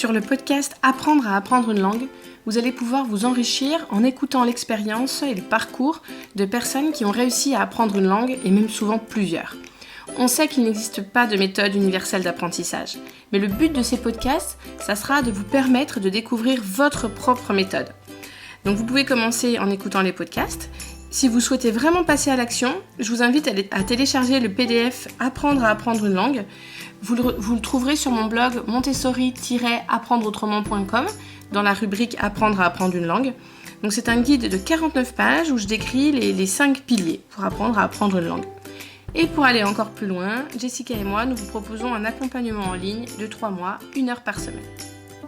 Sur le podcast Apprendre à apprendre une langue, vous allez pouvoir vous enrichir en écoutant l'expérience et le parcours de personnes qui ont réussi à apprendre une langue et même souvent plusieurs. On sait qu'il n'existe pas de méthode universelle d'apprentissage, mais le but de ces podcasts, ça sera de vous permettre de découvrir votre propre méthode. Donc vous pouvez commencer en écoutant les podcasts. Si vous souhaitez vraiment passer à l'action, je vous invite à télécharger le PDF Apprendre à apprendre une langue. Vous le trouverez sur mon blog montessori-apprendreautrement.com dans la rubrique Apprendre à apprendre une langue. Donc c'est un guide de 49 pages où je décris les 5 piliers pour apprendre à apprendre une langue. Et pour aller encore plus loin, Jessica et moi, nous vous proposons un accompagnement en ligne de 3 mois, 1 heure par semaine.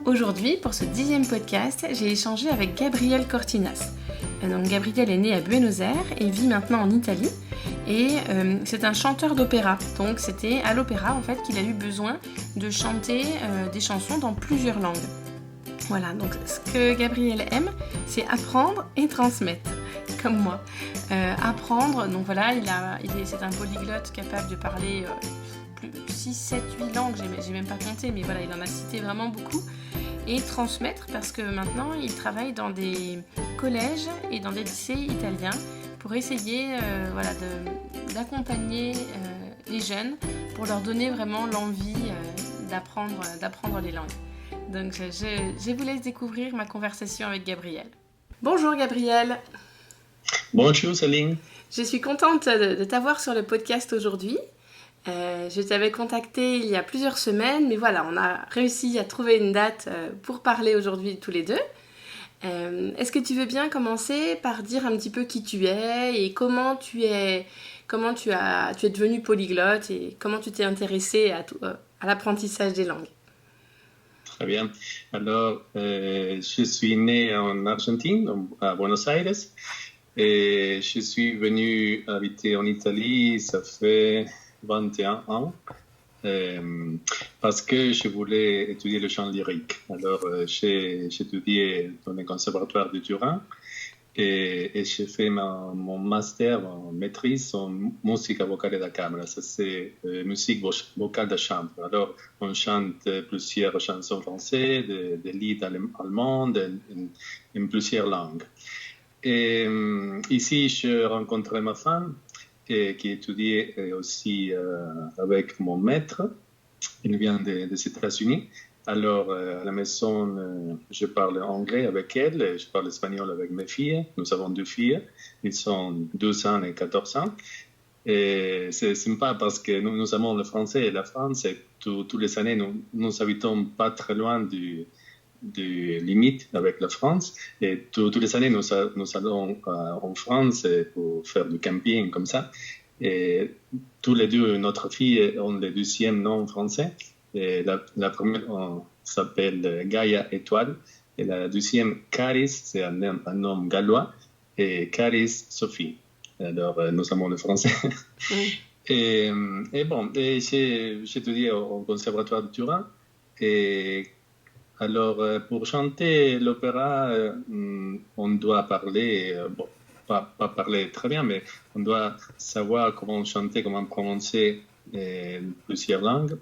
Aujourd'hui, pour ce 10e podcast, j'ai échangé avec Gabriel Cortinas. Donc, Gabriel est né à Buenos Aires et vit maintenant en Italie. Et c'est un chanteur d'opéra. Donc c'était à l'opéra en fait qu'il a eu besoin de chanter des chansons dans plusieurs langues. Voilà, donc ce que Gabriel aime, c'est apprendre et transmettre, comme moi. Apprendre, donc voilà, c'est un polyglotte capable de parler 6, 7, 8 langues, j'ai même pas compté, mais voilà, il en a cité vraiment beaucoup. Et transmettre, parce que maintenant, il travaille dans des collèges et dans des lycées italiens pour essayer d'accompagner les jeunes, pour leur donner vraiment l'envie d'apprendre les langues. Donc je vous laisse découvrir ma conversation avec Gabriel. Bonjour Gabriel. Bonjour Céline. Je suis contente de t'avoir sur le podcast aujourd'hui. Je t'avais contacté il y a plusieurs semaines, mais voilà, on a réussi à trouver une date pour parler aujourd'hui tous les deux. Est-ce que tu veux bien commencer par dire un petit peu qui tu es et comment tu es devenu polyglotte et comment tu t'es intéressé à l'apprentissage des langues? Très bien. Alors, je suis né en Argentine, à Buenos Aires, et je suis venu habiter en Italie, ça fait 21 ans, parce que je voulais étudier le chant lyrique. Alors, j'ai étudié dans le conservatoire de Turin et j'ai fait mon master en maîtrise en musica vocale da camera. Ça, c'est musique vocale de chambre. Alors, on chante plusieurs chansons françaises, des lieds allemands, en plusieurs langues. Et ici, je rencontrais ma femme, qui étudiait aussi avec mon maître. Il vient des États-Unis. Alors, à la maison, je parle anglais avec elle, et je parle espagnol avec mes filles. Nous avons 2 filles. Ils sont 12 ans et 14 ans. Et c'est sympa parce que nous avons le français et la France. Et toutes les années, nous habitons pas très loin du limite avec la France. Et toutes les années, nous allons en France pour faire du camping comme ça. Et tous les deux, notre fille, ont le 2e nom français. Et la première s'appelle Gaïa Étoile. Et la 2e, Caris, c'est un nom gallois. Et Caris Sophie. Alors, nous avons le français. Oui. Et j'ai étudié au conservatoire de Turin. Et alors, pour chanter l'opéra, on doit parler, pas parler très bien, mais on doit savoir comment chanter, comment prononcer plusieurs langues,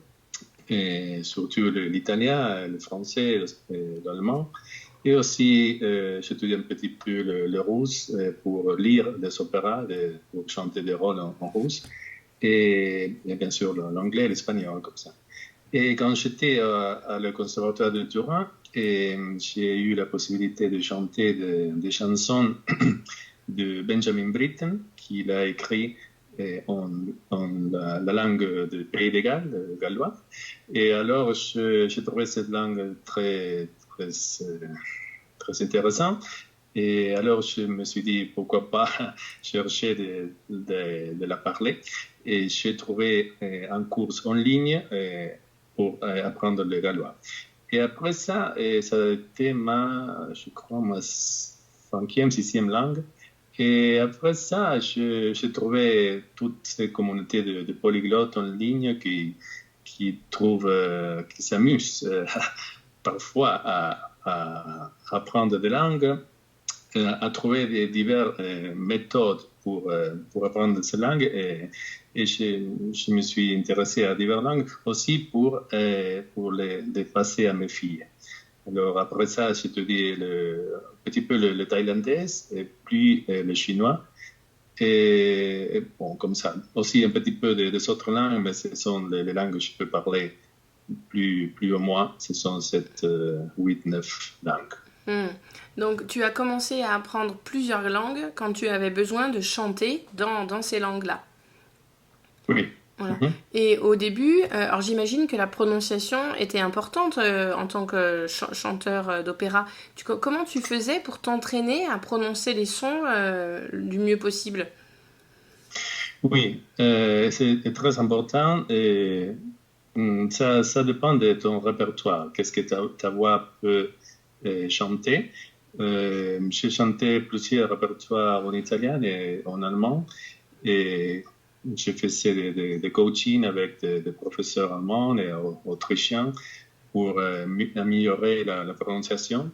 et surtout l'italien, le français, l'allemand. Et aussi, j'étudie un petit peu le russe pour lire des opéras, pour chanter des rôles en russe, et bien sûr l'anglais et l'espagnol, comme ça. Et quand j'étais à le conservatoire de Turin, j'ai eu la possibilité de chanter des chansons de Benjamin Britten, qu'il a écrit en la langue du Pays de Galles, le gallois. Et alors, j'ai trouvé cette langue très, très, très intéressante. Et alors, je me suis dit, pourquoi pas chercher de la parler. Et j'ai trouvé un cours en ligne pour apprendre le gallois. Et après ça, ça a été ma 5e, 6e langue. Et après ça, j'ai trouvé toutes ces communautés de polyglottes en ligne qui s'amusent parfois à apprendre des langues, à trouver des diverses méthodes pour apprendre ces langues et je me suis intéressé à diverses langues aussi pour les passer à mes filles. Alors après ça, j'ai étudié un petit peu le thaïlandais et puis le chinois. Et bon, comme ça, aussi un petit peu des autres langues, mais ce sont les langues que je peux parler plus ou moins. Ce sont cette 8-9 langues. Donc, tu as commencé à apprendre plusieurs langues quand tu avais besoin de chanter dans ces langues-là. Oui. Voilà. Et au début, alors j'imagine que la prononciation était importante en tant que chanteur d'opéra. Comment tu faisais pour t'entraîner à prononcer les sons du mieux possible? Oui, c'est très important et ça dépend de ton répertoire. Qu'est-ce que ta voix peut chanter? J'ai chanté plusieurs répertoires en italien et en allemand et j'ai fait des coachings avec des professeurs allemands et autrichiens pour améliorer la prononciation.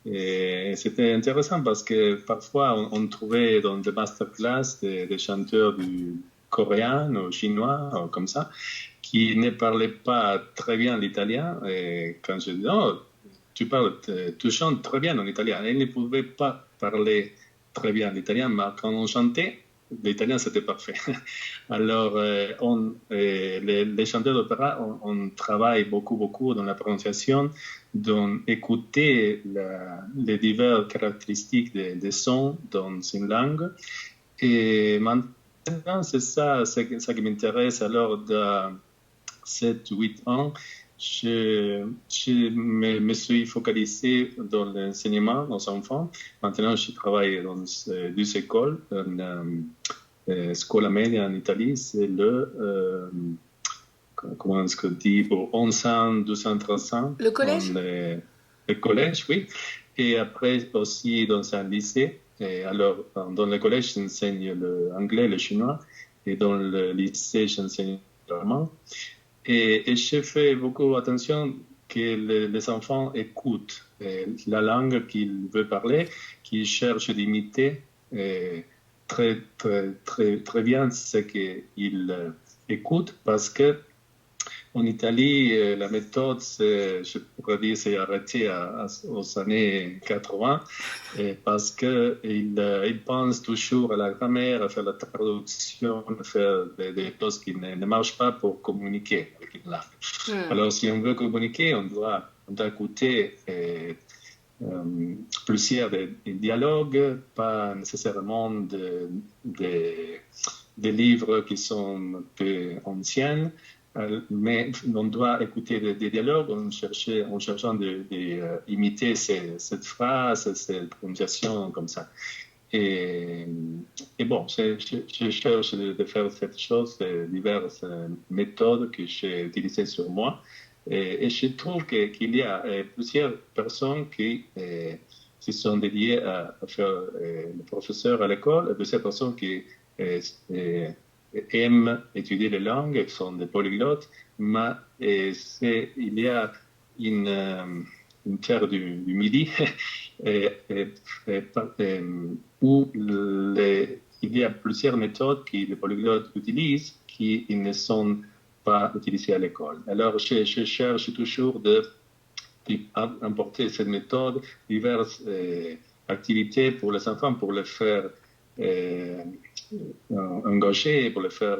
Et c'était intéressant parce que parfois on trouvait dans des masterclass des chanteurs du coréen ou chinois ou comme ça qui ne parlaient pas très bien l'italien. Et quand je dis oh, tu chantes très bien en italien, et ils ne pouvaient pas parler très bien l'italien, mais quand on chantait, l'italien c'était parfait. Alors les chanteurs d'opéra, on travaille beaucoup dans la prononciation, dans écouter les diverses caractéristiques des sons dans une langue. Et maintenant, c'est ça qui m'intéresse. Alors, de 7-8 ans, je me suis focalisé dans l'enseignement aux enfants. Maintenant, je travaille dans deux écoles. Scuola media en Italie, c'est comment est-ce qu'on dit, pour 11 ans, 12 ans, 13 ans. Le collège? Le collège, oui. Et après aussi dans un lycée. Et alors, dans le collège, j'enseigne l'anglais, le chinois. Et dans le lycée, j'enseigne l'allemand. Et je fais beaucoup attention que les enfants écoutent la langue qu'ils veulent parler, qu'ils cherchent d'imiter très bien ce qu'ils écoutent, parce que en Italie, la méthode, je pourrais dire, c'est arrêté aux années 80, parce qu'ils pensent toujours à la grammaire, à faire la traduction, à faire des choses qui ne marchent pas pour communiquer avec une langue. Alors, si on veut communiquer, on doit écouter plusieurs dialogues, pas nécessairement des livres qui sont un peu anciens, mais on doit écouter des dialogues en cherchant d'imiter cette phrase, cette prononciation comme ça. Et bon, je cherche de faire cette chose, diverses méthodes que j'ai utilisées sur moi. Et je trouve qu'il y a plusieurs personnes qui se sont dédiées à faire le professeur à l'école, et plusieurs personnes qui aiment étudier les langues, qui sont des polyglottes, mais il y a une terre du Midi où il y a plusieurs méthodes que les polyglottes utilisent qui ne sont pas utilisées à l'école. Alors, je cherche toujours d'importer cette méthode, diverses activités pour les enfants, pour les faire engager, pour les faire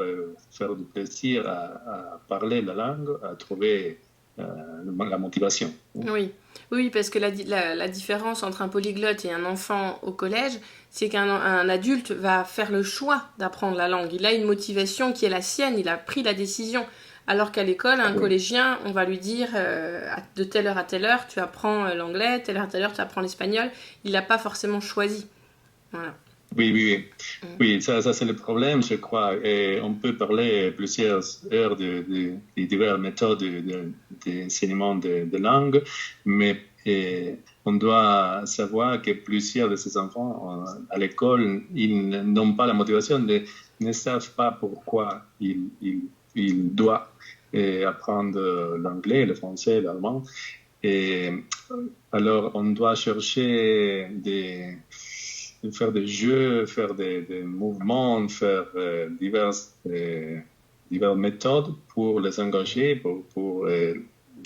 du plaisir à parler la langue, à trouver la motivation. Oui, parce que la différence entre un polyglotte et un enfant au collège, c'est qu'un adulte va faire le choix d'apprendre la langue. Il a une motivation qui est la sienne, il a pris la décision. Alors qu'à l'école, un collégien, on va lui dire de telle heure à telle heure, tu apprends l'anglais, telle heure à telle heure, tu apprends l'espagnol. Il n'a pas forcément choisi. Voilà. Oui, ça c'est le problème, je crois. Et on peut parler plusieurs heures de diverses méthodes d'enseignement de langue, mais on doit savoir que plusieurs de ces enfants à l'école, ils n'ont pas la motivation, ne savent pas pourquoi ils doivent apprendre l'anglais, le français, l'allemand. Et alors, on doit chercher faire des jeux, faire des mouvements, faire diverses méthodes pour les engager, pour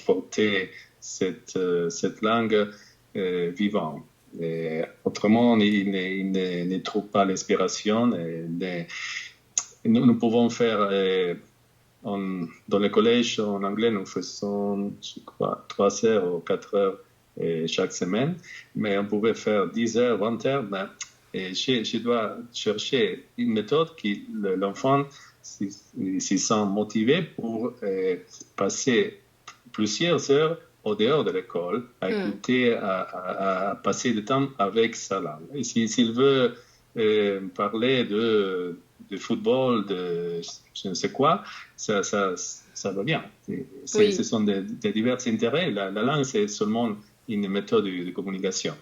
porter cette langue vivante. Et autrement, ils ne trouvent pas l'inspiration. Nous pouvons faire, dans le collège en anglais, nous faisons, je crois, 3 heures ou 4 heures chaque semaine, mais on pouvait faire 10 heures, 20 heures. Et je dois chercher une méthode qui l'enfant s'y sent motivé pour passer plusieurs heures au dehors de l'école, à écouter, à passer du temps avec sa langue. Et s'il veut parler de football, de je ne sais quoi, ça va bien. Ce sont des divers intérêts. La langue, c'est seulement une méthode de communication.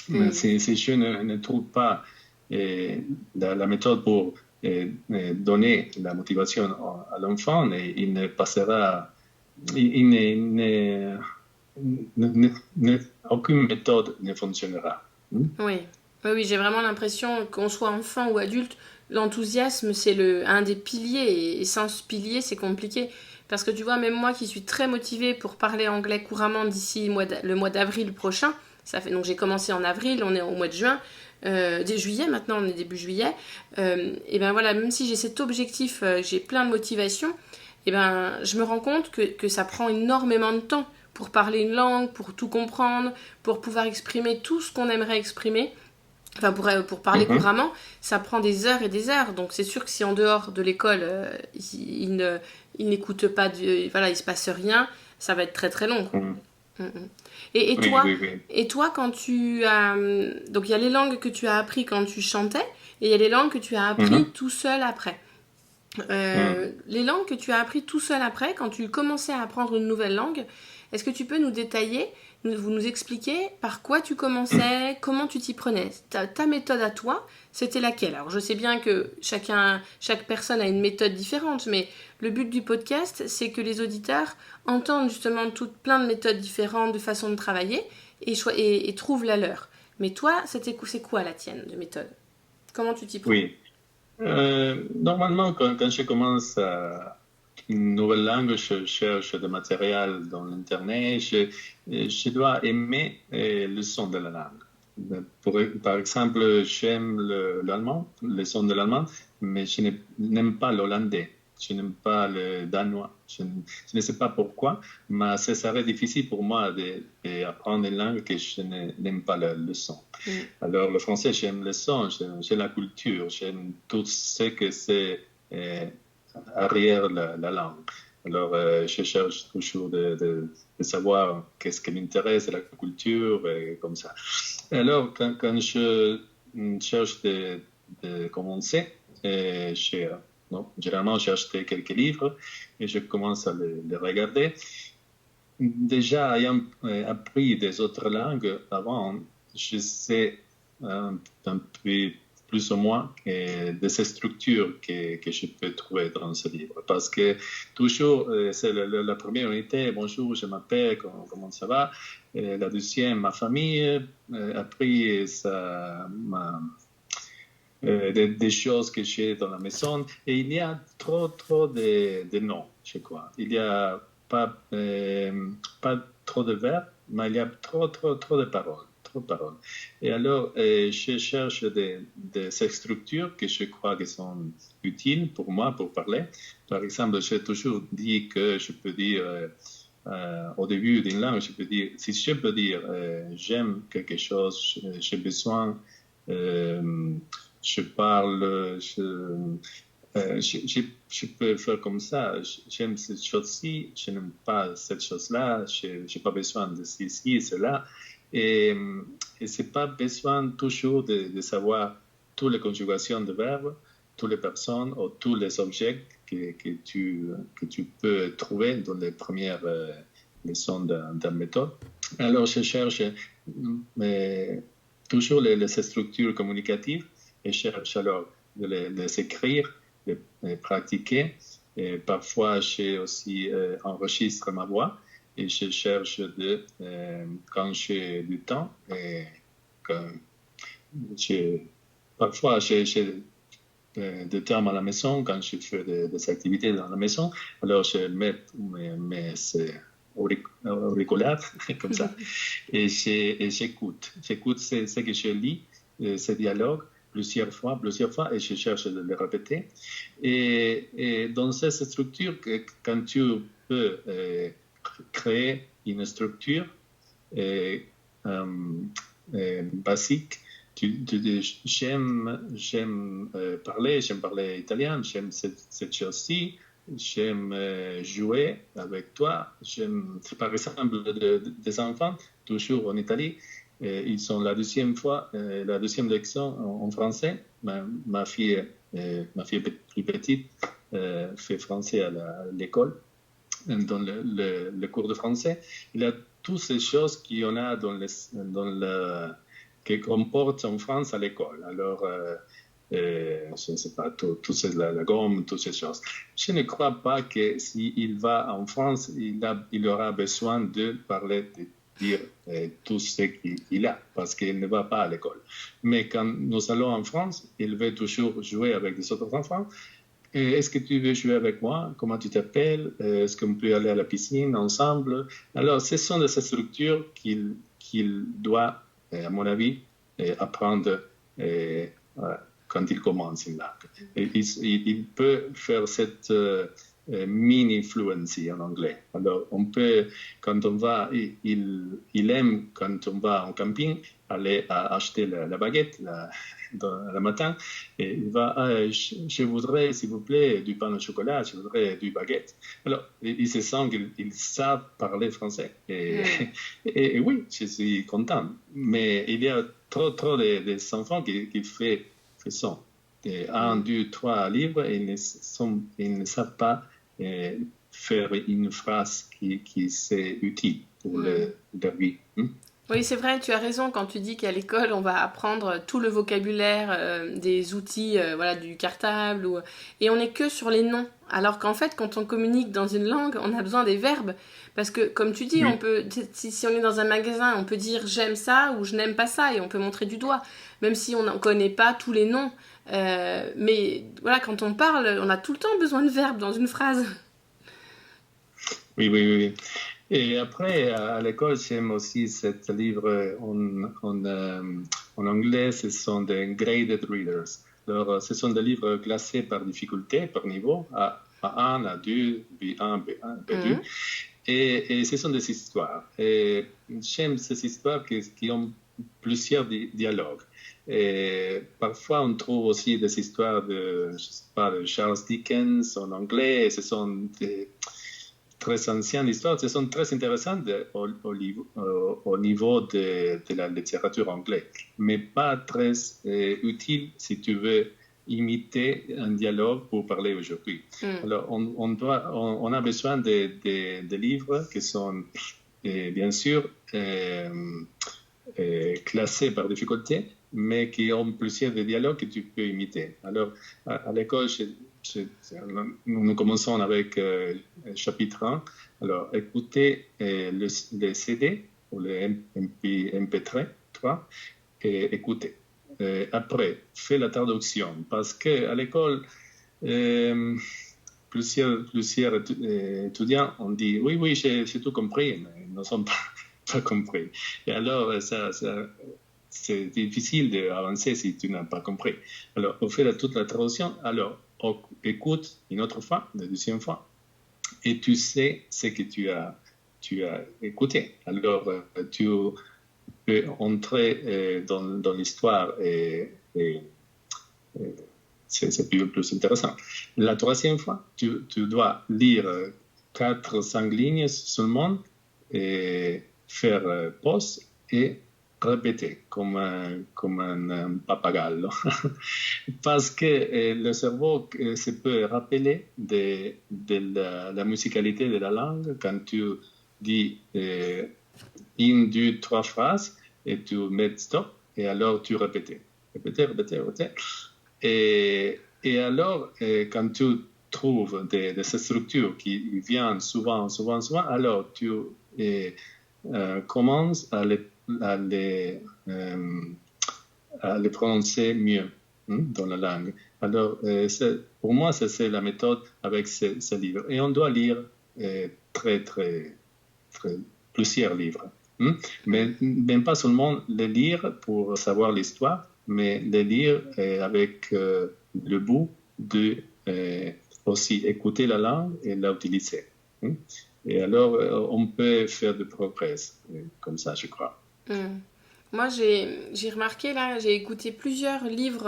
Mais si je ne trouve pas la méthode pour donner la motivation à l'enfant, il ne passera, aucune méthode ne fonctionnera. Oui, j'ai vraiment l'impression qu'on soit enfant ou adulte, l'enthousiasme c'est un des piliers, et sans ce pilier c'est compliqué. Parce que tu vois, même moi qui suis très motivée pour parler anglais couramment d'ici le mois d'avril prochain, donc j'ai commencé en avril, on est au mois de juin, dès juillet, maintenant on est début juillet, et ben voilà, même si j'ai cet objectif, j'ai plein de motivation, et ben je me rends compte que ça prend énormément de temps pour parler une langue, pour tout comprendre, pour pouvoir exprimer tout ce qu'on aimerait exprimer. Enfin, pour parler couramment, ça prend des heures et des heures. Donc, c'est sûr que si en dehors de l'école, il n'écoute pas, voilà, il se passe rien, ça va être très très long. Et toi, quand tu as... Donc, il y a les langues que tu as appris quand tu chantais, et il y a les langues que tu as appris tout seul après. Les langues que tu as appris tout seul après, quand tu commençais à apprendre une nouvelle langue, est-ce que tu peux nous détailler, nous expliquer par quoi tu commençais, comment tu t'y prenais? Ta méthode à toi, c'était laquelle? Alors je sais bien que chaque personne a une méthode différente, mais le but du podcast, c'est que les auditeurs entendent justement plein de méthodes différentes, de façons de travailler, et trouvent la leur. Mais toi, c'est quoi la tienne de méthode? Comment tu t'y prends? Oui. Normalement, quand je commence une nouvelle langue, je cherche du matériel dans l'Internet. Je dois aimer le son de la langue. Par exemple, j'aime l'allemand, le son de l'allemand, mais je n'aime pas l'hollandais. Je n'aime pas le danois. Je ne sais pas pourquoi, mais ce serait difficile pour moi d'apprendre une langue que je n'aime pas le son. Alors, le français, j'aime le son, j'aime la culture, j'aime tout ce que c'est arrière la langue. Alors, je cherche toujours de savoir qu'est-ce qui m'intéresse, la culture, et comme ça. Alors, quand je cherche de commencer, généralement, j'ai acheté quelques livres et je commence à les regarder. Déjà, ayant appris des autres langues avant, je sais un peu plus ou moins de ces structures que je peux trouver dans ce livre. Parce que toujours, c'est la première unité, bonjour, je m'appelle, comment ça va? La deuxième, ma famille. Après, des choses que j'ai dans la maison. Et il y a trop de noms, je crois. Il n'y a pas trop de verbes, mais il y a trop de paroles. Et alors, je cherche ces structures que je crois qui sont utiles pour moi, pour parler. Par exemple, j'ai toujours dit que je peux dire, au début d'une langue, si je peux dire, j'aime quelque chose, j'ai besoin, je parle, je peux faire comme ça. J'aime cette chose-ci, je n'aime pas cette chose-là, je n'ai pas besoin de ceci, cela. Et ce n'est pas besoin toujours de savoir toutes les conjugations de verbes, toutes les personnes ou tous les objets que tu peux trouver dans les premières leçons de méthode. Alors, je cherche toujours les structures communicatives et cherche alors de les écrire, de les pratiquer. Et parfois, j'ai aussi enregistré ma voix. Et je cherche quand j'ai du temps, parfois, j'ai des termes à la maison quand je fais des activités dans la maison. Alors, je mets mes auriculaires comme ça et j'écoute. J'écoute ce que je lis, ce dialogue plusieurs fois, et je cherche de le répéter. Et dans cette structure, quand tu peux créer une structure basique, j'aime parler italien, j'aime cette chose-ci, j'aime jouer avec toi, j'aime, par exemple, des enfants, toujours en Italie, ils sont la deuxième leçon en français. Ma fille plus petite fait français à l'école, dans le cours de français. Il y a toutes ces choses qu'on a que comporte en France à l'école. Alors, je ne sais pas, tout c'est la gomme, toutes ces choses. Je ne crois pas que s'il va en France, il aura besoin de parler, de dire tout ce qu'il a, parce qu'il ne va pas à l'école. Mais quand nous allons en France, il veut toujours jouer avec des autres enfants. Est-ce que tu veux jouer avec moi? Comment tu t'appelles? Est-ce qu'on peut aller à la piscine ensemble? Alors, ce sont des structures qu'il doit, à mon avis, apprendre quand il commence une langue. Il peut faire cette mini-fluency en anglais. Alors, on peut, quand on va, il aime, quand on va en camping, aller acheter la baguette le matin, et il va, je voudrais, s'il vous plaît, du pain au chocolat, je voudrais du baguette. Alors, il se sent qu'il savent parler français. Et oui, je suis content. Mais il y a trop des enfants qui font 1, 2, 3 livres et ils ne savent pas faire une phrase qui c'est utile pour leur vie. Oui, c'est vrai, tu as raison quand tu dis qu'à l'école, on va apprendre tout le vocabulaire des outils voilà, du cartable, et on n'est que sur les noms. Alors qu'en fait, quand on communique dans une langue, on a besoin des verbes. Parce que, comme tu dis, on peut, si on est dans un magasin, on peut dire j'aime ça ou je n'aime pas ça, et on peut montrer du doigt, même si on ne connaît pas tous les noms. Mais voilà, quand on parle, on a tout le temps besoin de verbes dans une phrase. Oui. Et après, à l'école, j'aime aussi ce livre en anglais, ce sont des graded readers. Alors, ce sont des livres classés par difficulté, par niveau, A1, A2, B1, B2. Et ce sont des histoires. Et j'aime ces histoires qui ont plusieurs dialogues. Et parfois, on trouve aussi des histoires je sais pas, de Charles Dickens en anglais. Ce sont des très anciennes histoires, ce sont très intéressantes au niveau de la littérature anglaise, mais pas très utiles si tu veux imiter un dialogue pour parler aujourd'hui. Alors, on a besoin de livres qui sont, bien sûr, classés par difficulté, mais qui ont plusieurs dialogues que tu peux imiter. Alors, à l'école, nous commençons avec chapitre 1. Alors, écoutez le CD ou le MP3 et écoutez. Après, fais la traduction. Parce qu'à l'école, plusieurs étudiants ont dit oui, j'ai tout compris, mais ils ne sont pas compris. Et alors, c'est difficile d'avancer si tu n'as pas compris. Alors, on fait toute la traduction. Alors, on écoute une autre fois, la deuxième fois, et tu sais ce que tu as écouté. Alors, tu peux entrer dans l'histoire et c'est plus intéressant. La troisième fois, tu dois lire 4-5 lignes seulement et faire pause et répéter comme un papagallo. Parce que le cerveau se peut rappeler de la musicalité de la langue quand tu dis 1, 2, 3 phrases et tu mets stop et alors tu répètes. Répéter. Et alors, quand tu trouves des structures qui viennent souvent, alors tu commences à les à le prononcer mieux dans la langue. Alors, pour moi, c'est la méthode avec ce livre. Et on doit lire plusieurs livres. Mais pas seulement les lire pour savoir l'histoire, mais les lire avec le but de aussi écouter la langue et l'utiliser. Et alors, on peut faire du progrès comme ça, je crois. Moi, j'ai remarqué, là, j'ai écouté plusieurs livres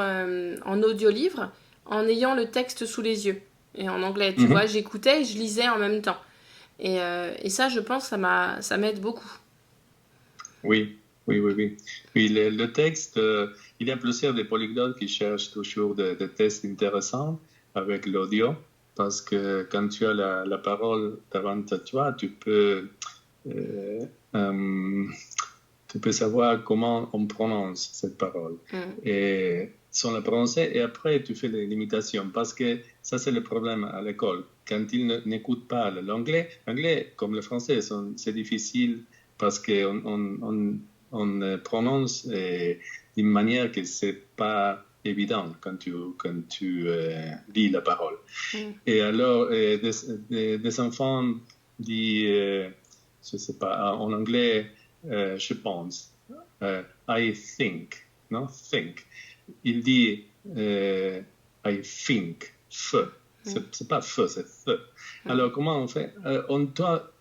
en audio-livre en ayant le texte sous les yeux. Et en anglais, tu vois, j'écoutais et je lisais en même temps. Et ça, je pense, ça m'aide beaucoup. Oui. Oui, le texte, il y a plusieurs des polyglottes qui cherchent toujours des tests intéressants avec l'audio, parce que quand tu as la parole devant toi, tu peux savoir comment on prononce cette parole. Et sans la prononcer, et après tu fais des limitations, parce que ça c'est le problème à l'école. Quand ils n'écoutent pas l'anglais, comme le français, c'est difficile parce qu'on prononce d'une manière que c'est pas évident quand tu lis la parole. Et alors, des enfants disent, je sais pas, en anglais, je pense, I think, non? Think. Il dit, I think, feu. C'est pas feu, c'est feu. Alors, comment on fait?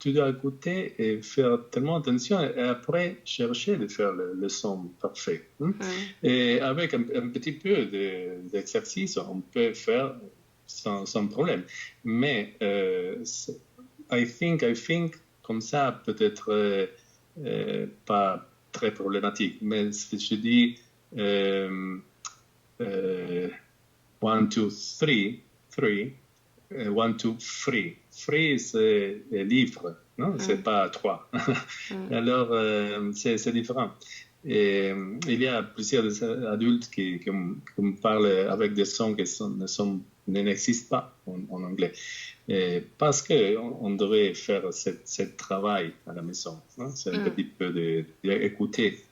Tu dois écouter et faire tellement attention et après chercher de faire le son parfait. Et avec un petit peu d'exercice, on peut faire sans problème. Mais I think, comme ça, peut-être pas très problématique. Mais si je dis 1, 2, 3, 1, 2, 3. 3, c'est livre, non? C'est pas 3. Alors, c'est différent. Et il y a plusieurs adultes qui me parlent avec des sons qui n'existent pas en anglais. Et parce qu'on devrait faire ce travail à la maison. Hein? C'est un petit peu d'écouter.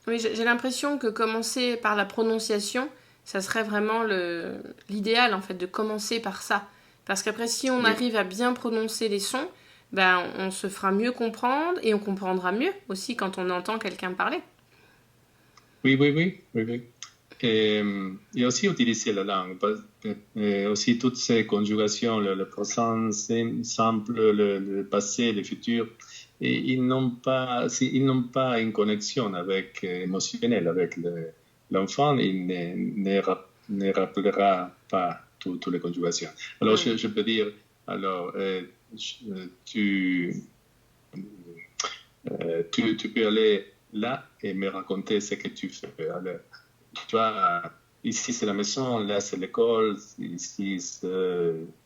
Oui, j'ai l'impression que commencer par la prononciation, ça serait vraiment l'idéal, en fait, de commencer par ça. Parce qu'après, si on arrive à bien prononcer les sons, ben, on se fera mieux comprendre et on comprendra mieux aussi quand on entend quelqu'un parler. Oui. Et aussi utiliser la langue. Et aussi toutes ces conjugations, le présent simple, le passé, le futur, et ils n'ont pas une connexion émotionnelle avec l'enfant, il ne rappellera pas toutes les conjugations. Alors, je peux dire, alors, tu peux aller là et me raconter ce que tu fais. Alors, tu vois, ici c'est la maison, là c'est l'école, ici c'est,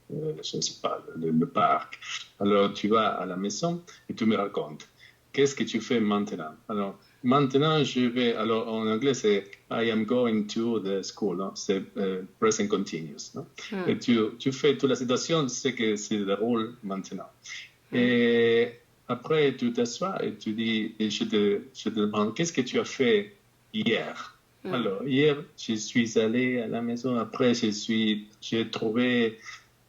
je ne sais pas, le parc. Alors, tu vas à la maison et tu me racontes. Qu'est-ce que tu fais maintenant? Alors, maintenant, je vais... Alors, en anglais, c'est I am going to the school. Non? C'est present continuous. Non? Et tu fais toute la situation, c'est que se déroule maintenant. Et après, tu t'assois et tu dis, et je te demande, qu'est-ce que tu as fait hier? Alors, hier, je suis allé à la maison. Après, j'ai trouvé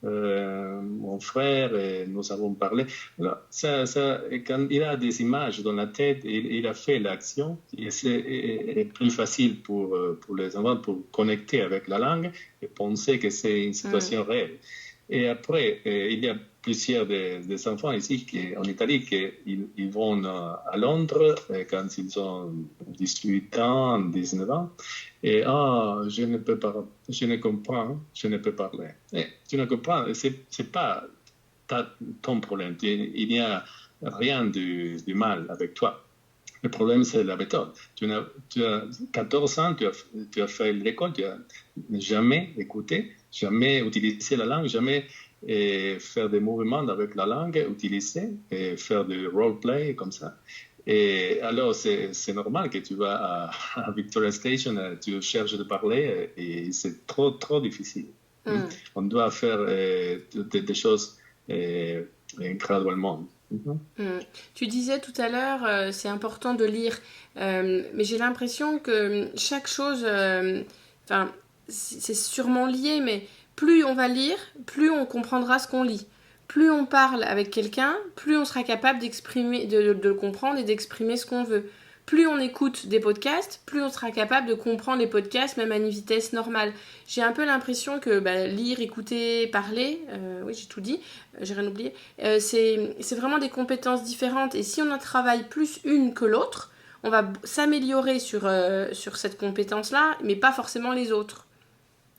mon frère et nous avons parlé. Alors, quand il a des images dans la tête, il a fait l'action. Et c'est plus facile pour les enfants pour connecter avec la langue et penser que c'est une situation réelle. Et après, il y a plusieurs des enfants ici en Italie qui ils vont à Londres quand ils ont 18 ans, 19 ans. Et je ne comprends, je ne peux parler. Et tu ne comprends, c'est pas ton problème. Il n'y a rien de mal avec toi. Le problème, c'est la méthode. Tu as 14 ans, tu as fait l'école, tu n'as jamais écouté, jamais utilisé la langue, jamais faire des mouvements avec la langue utilisée, et faire du roleplay comme ça. Et alors, c'est normal que tu vas à Victoria Station, tu cherches de parler, et c'est trop, trop difficile. On doit faire des choses graduellement. Tu disais tout à l'heure, c'est important de lire, mais j'ai l'impression que chaque chose, enfin, c'est sûrement lié, mais plus on va lire, plus on comprendra ce qu'on lit. Plus on parle avec quelqu'un, plus on sera capable d'exprimer, de comprendre et d'exprimer ce qu'on veut. Plus on écoute des podcasts, plus on sera capable de comprendre les podcasts, même à une vitesse normale. J'ai un peu l'impression que lire, écouter, parler, oui j'ai tout dit, j'ai rien oublié, c'est vraiment des compétences différentes. Et si on en travaille plus une que l'autre, on va s'améliorer sur cette compétence-là, mais pas forcément les autres.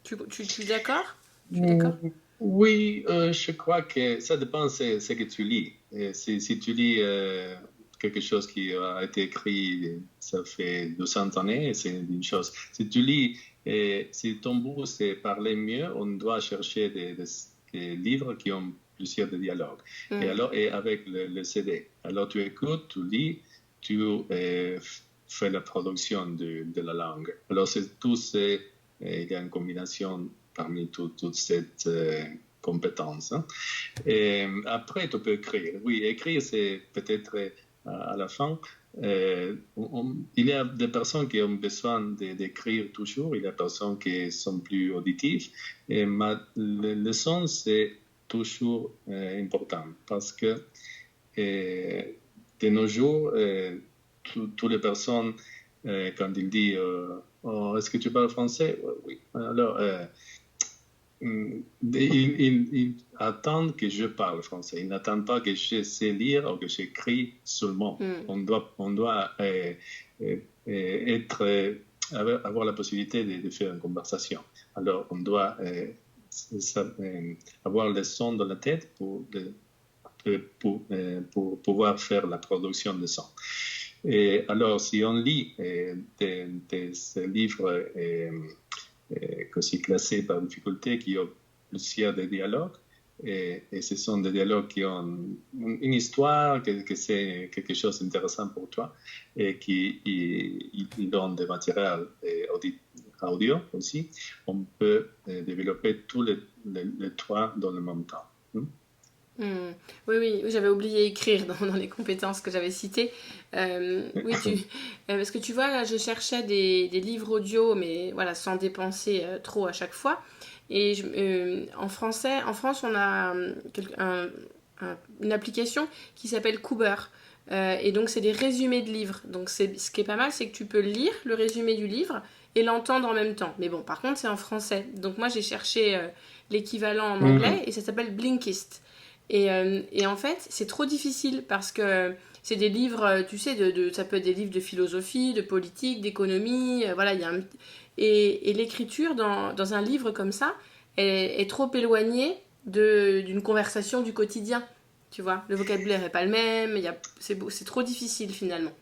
Tu es d'accord? Tu es d'accord? Oui, je crois que ça dépend de ce que tu lis. Et si tu lis quelque chose qui a été écrit, ça fait 200 années, c'est une chose. Si tu lis, si ton but c'est parler mieux, on doit chercher des livres qui ont plusieurs dialogues. Et avec le CD. Alors tu écoutes, tu lis, tu fais la production de la langue. Alors il y a une combinaison parmi toutes ces compétences. Hein. Et après, tu peux écrire. Oui, écrire, c'est peut-être à la fin. Il y a des personnes qui ont besoin d'écrire toujours. Il y a des personnes qui sont plus auditives. Et le son, c'est toujours important parce que de nos jours, toutes les personnes, quand ils disent oh, est-ce que tu parles français? Oui. Alors, ils attendent que je parle français. Ils n'attendent pas que je sais lire ou que j'écris seulement. On doit avoir la possibilité de faire une conversation. Alors, on doit avoir le son dans la tête pour pouvoir faire la production de son. Et alors, si on lit des livres aussi classés par difficulté qui ont plusieurs des dialogues, et ce sont des dialogues qui ont une histoire, que c'est quelque chose d'intéressant pour toi, et qui donnent des matériels audio aussi, on peut développer tous les trois dans le même temps. Oui, j'avais oublié écrire dans les compétences que j'avais citées. Oui, parce que tu vois, là, je cherchais des livres audio, mais voilà, sans dépenser trop à chaque fois. Et en France, on a une application qui s'appelle Cooper. Et donc, c'est des résumés de livres. Donc, ce qui est pas mal, c'est que tu peux lire le résumé du livre et l'entendre en même temps. Mais bon, par contre, c'est en français. Donc, moi, j'ai cherché l'équivalent en anglais et ça s'appelle Blinkist. Et en fait, c'est trop difficile parce que c'est des livres, tu sais, ça peut être des livres de philosophie, de politique, d'économie, voilà, et l'écriture dans un livre comme ça est trop éloignée d'une conversation du quotidien, tu vois. Le vocabulaire n'est pas le même, c'est trop difficile finalement.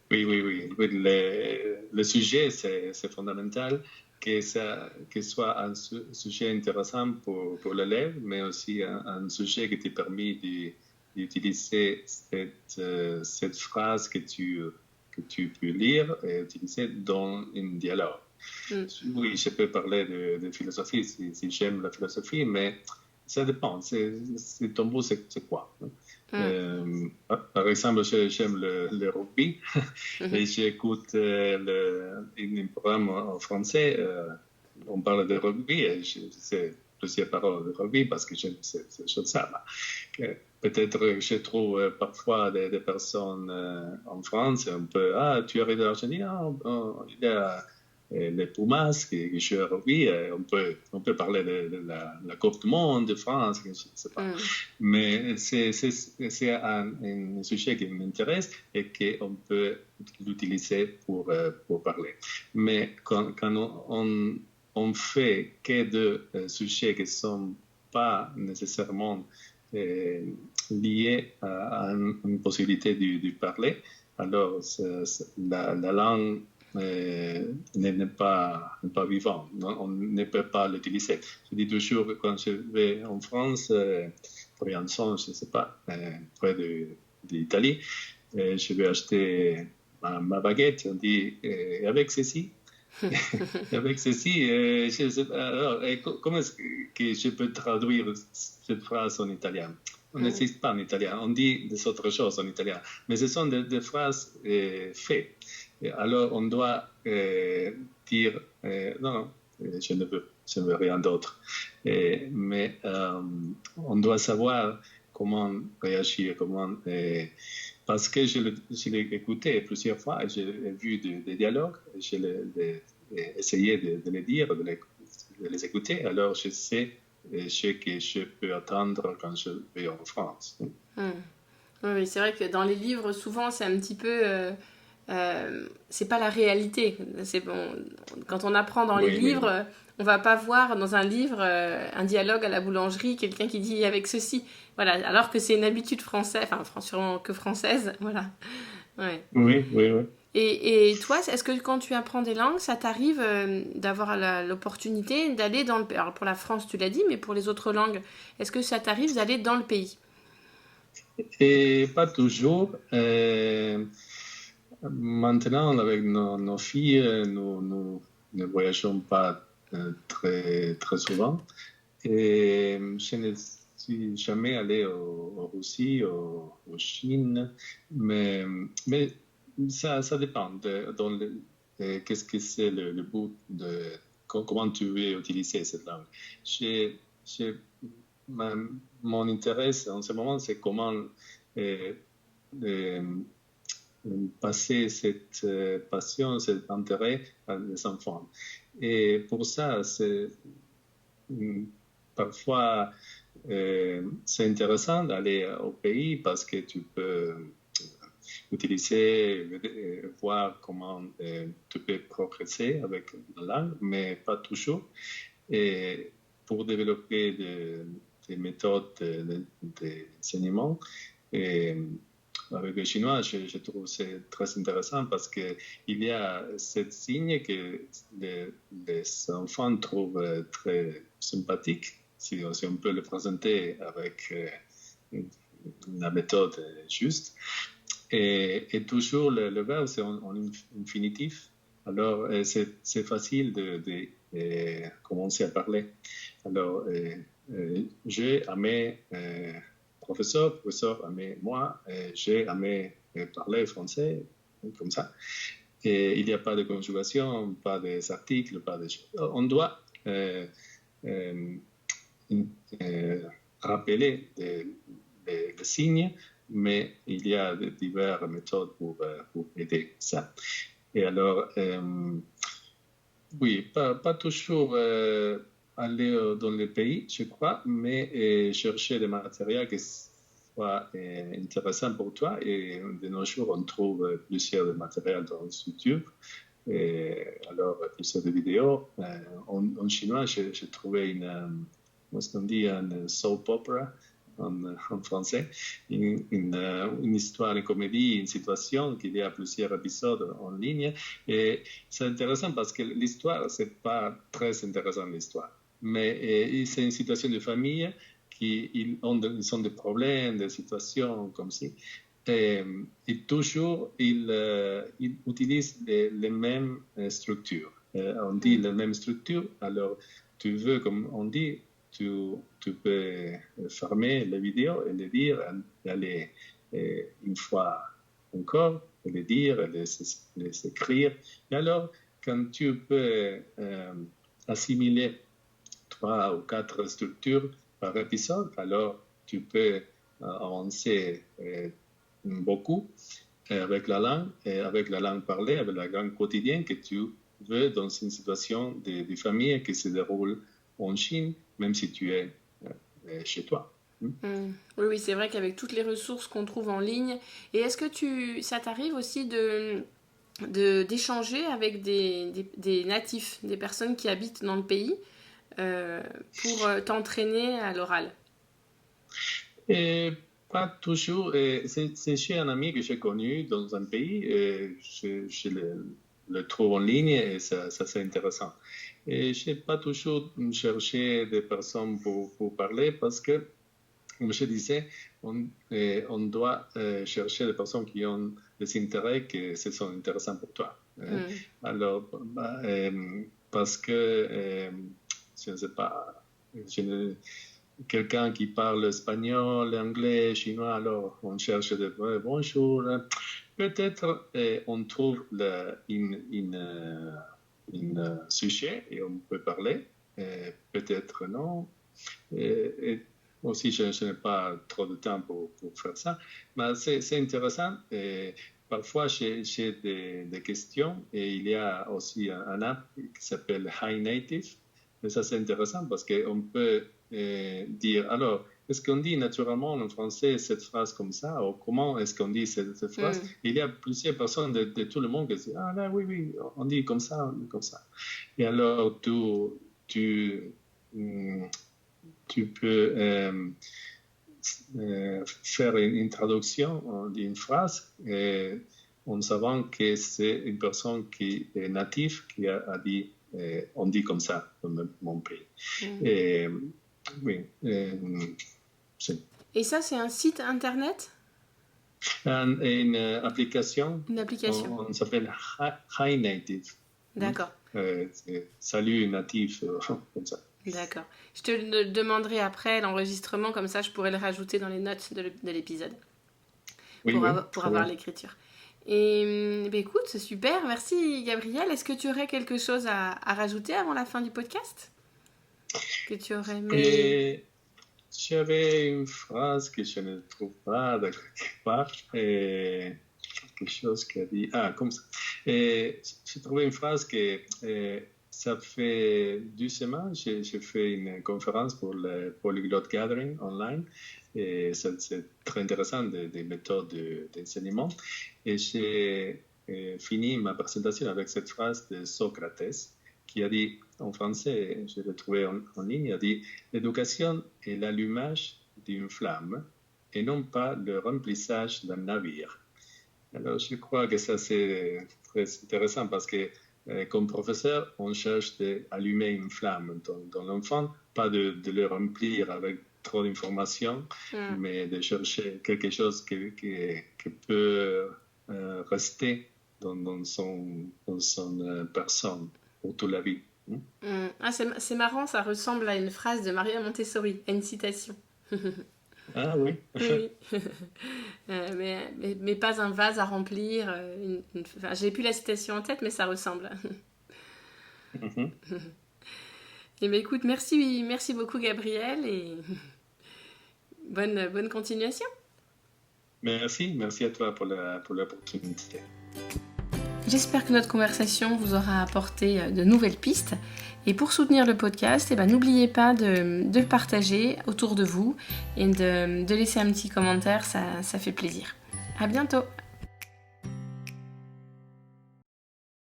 Oui. Le sujet, c'est fondamental. Que soit un sujet intéressant pour l'élève, mais aussi un sujet qui te permet d'utiliser cette phrase que tu peux lire et utiliser dans un dialogue. Oui, je peux parler de philosophie si j'aime la philosophie, mais ça dépend. Ton but, c'est quoi? Par exemple, j'aime le rugby et j'écoute un programme en français. On parle de rugby et je sais plusieurs paroles de rugby parce que j'aime ces choses-là. Peut-être je trouve parfois des personnes en France un peu tu arrives de l'Argentine, il y a les Pumas qui jouent au rugby, on peut parler de la Coupe du Monde de France, je ne sais pas. Mais c'est un sujet qui m'intéresse et qu'on peut l'utiliser pour parler. Mais quand on fait que de sujets qui ne sont pas nécessairement liés à une possibilité de parler, alors la langue n'est pas vivant. On ne peut pas l'utiliser. Je dis toujours que quand je vais en France, Briançon, je ne sais pas, près d'Italie, je vais acheter ma baguette. On dit avec ceci. Avec ceci, je sais pas, alors, comment est-ce que je peux traduire cette phrase en italien? on n'existe pas en italien. On dit des autres choses en italien. Mais ce sont des phrases faites. Et alors, on doit dire non, je ne veux rien d'autre. Mais on doit savoir comment réagir, parce que je l'ai écouté plusieurs fois, j'ai vu des dialogues, je l'ai essayé de les dire, de les écouter, alors je sais ce que je peux attendre quand je vais en France. Oui, c'est vrai que dans les livres, souvent, c'est un petit peu... c'est pas la réalité. C'est bon, quand on apprend dans les livres, on va pas voir dans un livre un dialogue à la boulangerie, quelqu'un qui dit avec ceci. Voilà, alors que c'est une habitude française, enfin sûrement que française, voilà. Ouais. Oui. Et toi, est-ce que quand tu apprends des langues, ça t'arrive d'avoir l'opportunité d'aller dans le pays? Alors pour la France, tu l'as dit, mais pour les autres langues, est-ce que ça t'arrive d'aller dans le pays? Et pas toujours. Maintenant, avec nos filles, nous ne voyageons pas très, très souvent. Et je ne suis jamais allé en Russie, en Chine, mais ça dépend qu'est-ce que c'est le but de comment tu veux utiliser cette langue. Mon intérêt en ce moment, c'est comment passer cette passion, cet intérêt à les enfants. Et pour ça, parfois, c'est intéressant d'aller au pays parce que tu peux utiliser, voir comment tu peux progresser avec la langue, mais pas toujours. Et pour développer des méthodes d'enseignement, avec le chinois, je trouve que c'est très intéressant parce qu'il y a ce signe que les enfants trouvent très sympathique, si on peut le présenter avec la méthode juste. Et toujours, le verbe, c'est en infinitif. Alors, c'est facile de commencer à parler. Alors, j'ai aimé... professeur aimé moi, j'ai aimé parler français, comme ça. Et il n'y a pas de conjugation, pas des articles, pas de choses. On doit rappeler les signes, mais il y a diverses méthodes pour aider ça. Et alors, oui, pas toujours aller dans le pays, je crois, mais chercher des matériels qui soient intéressants pour toi. Et de nos jours, on trouve plusieurs matériels dans YouTube. Alors, plusieurs vidéos. En chinois, j'ai trouvé une soap opera en français, une histoire, une comédie, une situation qu'il y a plusieurs épisodes en ligne. Et c'est intéressant parce que l'histoire, c'est pas très intéressant l'histoire. Mais c'est une situation de famille ils ont des problèmes, des situations comme ça. Et toujours, ils utilisent les mêmes structures. On dit les mêmes structures, alors tu veux, comme on dit, tu peux fermer la vidéo et les dire, et aller une fois encore, et les dire, et les écrire. Et alors, quand tu peux assimiler 3 ou 4 structures par épisode, alors tu peux avancer beaucoup avec la langue parlée, avec la langue quotidienne que tu veux dans une situation de famille qui se déroule en Chine, même si tu es chez toi. Oui, c'est vrai qu'avec toutes les ressources qu'on trouve en ligne, et est-ce que ça t'arrive aussi d'échanger avec des natifs, des personnes qui habitent dans le pays, pour t'entraîner à l'oral? Pas toujours. C'est chez un ami que j'ai connu dans un pays. Je le trouve en ligne et ça c'est intéressant. Et je n'ai pas toujours cherché des personnes pour parler parce que, comme je disais, on doit chercher des personnes qui ont des intérêts qui sont intéressants pour toi. Alors, parce que, je ne sais pas, quelqu'un qui parle espagnol, anglais, chinois, alors on cherche de bonjour. Peut-être on trouve un sujet et on peut parler. Peut-être non. Et aussi, je n'ai pas trop de temps pour faire ça. Mais c'est intéressant. Et parfois, j'ai des questions et il y a aussi un app qui s'appelle Hi Native. Et ça, c'est intéressant parce qu'on peut dire, alors, est-ce qu'on dit naturellement en français cette phrase comme ça ou comment est-ce qu'on dit cette phrase? Il y a plusieurs personnes de tout le monde qui disent, ah là, oui, on dit comme ça, on dit comme ça. Et alors, tu peux faire une traduction d'une phrase en savant que c'est une personne qui est native qui a dit on dit comme ça dans mon pays. Oui. Et ça, c'est un site internet? Une application. Une application. On s'appelle Hi Native. D'accord. Salut natif, comme ça. D'accord. Je te le demanderai après l'enregistrement, comme ça je pourrais le rajouter dans les notes de l'épisode. Pour avoir l'écriture. Et écoute, c'est super. Merci Gabriel. Est-ce que tu aurais quelque chose à rajouter avant la fin du podcast? Que tu aurais aimé... J'avais une phrase que je ne trouve pas de quelque part. Quelque chose qui a dit... Ah, comme ça. J'ai trouvé une phrase que... ça fait 2 semaines, j'ai fait une conférence pour le Polyglot Gathering online. Et c'est très intéressant, des méthodes d'enseignement. Et j'ai fini ma présentation avec cette phrase de Socrate qui a dit, en français, je l'ai trouvé en ligne, il a dit « L'éducation est l'allumage d'une flamme et non pas le remplissage d'un navire ». Alors, je crois que ça, c'est très intéressant parce que comme professeur, on cherche d'allumer une flamme dans l'enfant, pas de le remplir avec trop d'informations, mais de chercher quelque chose qui peut rester dans son personne pour toute la vie. Ah, c'est marrant, ça ressemble à une phrase de Maria Montessori, à une citation. Ah oui. Oui. mais pas un vase à remplir. Enfin, j'ai plus la citation en tête, mais ça ressemble. Et bien, écoute, merci beaucoup Gabriel et bonne continuation. Merci à toi pour l'opportunité. J'espère que notre conversation vous aura apporté de nouvelles pistes. Et pour soutenir le podcast, n'oubliez pas de le partager autour de vous et de laisser un petit commentaire, ça fait plaisir. À bientôt!